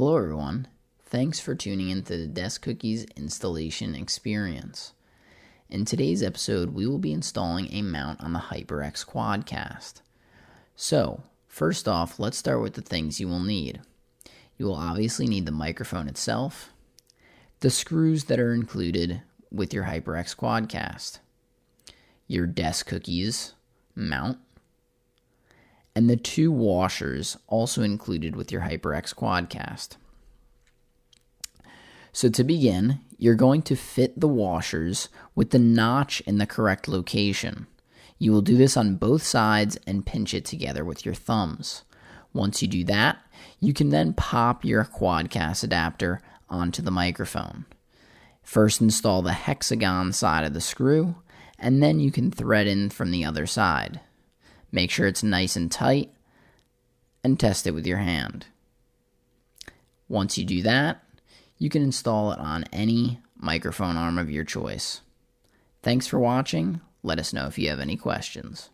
Hello everyone, thanks for tuning into the Desk Cookies installation experience. In today's episode, we will be installing a mount on the Hyper X Quadcast. So, first off, let's start with the things you will need. You will obviously need the microphone itself, the screws that are included with your Hyper X Quadcast, your Desk Cookies mount, and the 2 washers also included with your Hyper X Quadcast. So to begin, you're going to fit the washers with the notch in the correct location. You will do this on both sides and pinch it together with your thumbs. Once you do that, you can then pop your Quadcast adapter onto the microphone. First install the hexagon side of the screw, and then you can thread in from the other side. Make sure it's nice and tight, and test it with your hand. Once you do that, you can install it on any microphone arm of your choice. Thanks for watching. Let us know if you have any questions.